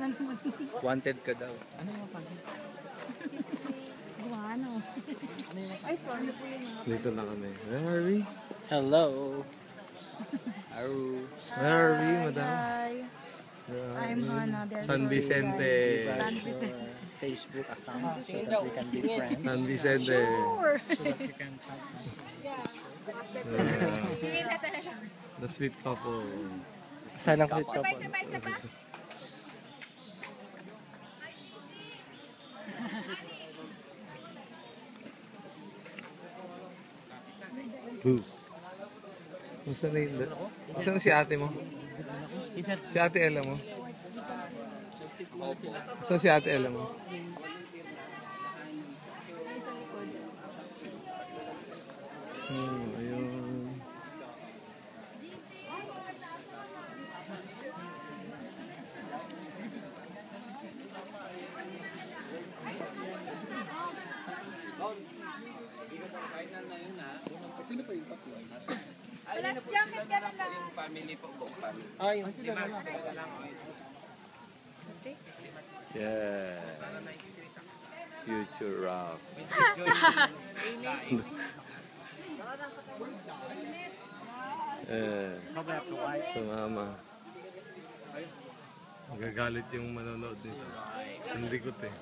na naman. Wanted ka daw. Ano yung pagi? Guano. Ay, sorry po yun. Dito na kami. Where are we? Hello. Aru. Where are we, madam? Hi. I'm Hannah. They're San tourist Vicente. guide. San Vicente. Facebook account so that we can be friends. San Vicente. Sure. So that we can have... The sweet couple. Saan ang cute ka po? Boo. Saan na si ate mo? Si ate Ella mo? Saan si ate Ella mo? Ayun. Jacket ka na lang. Yung family po, buong family. Ah, yung sila lang. Yeah. Future rocks. Sumama. Magagalit yung manonood nito. Ang likot eh.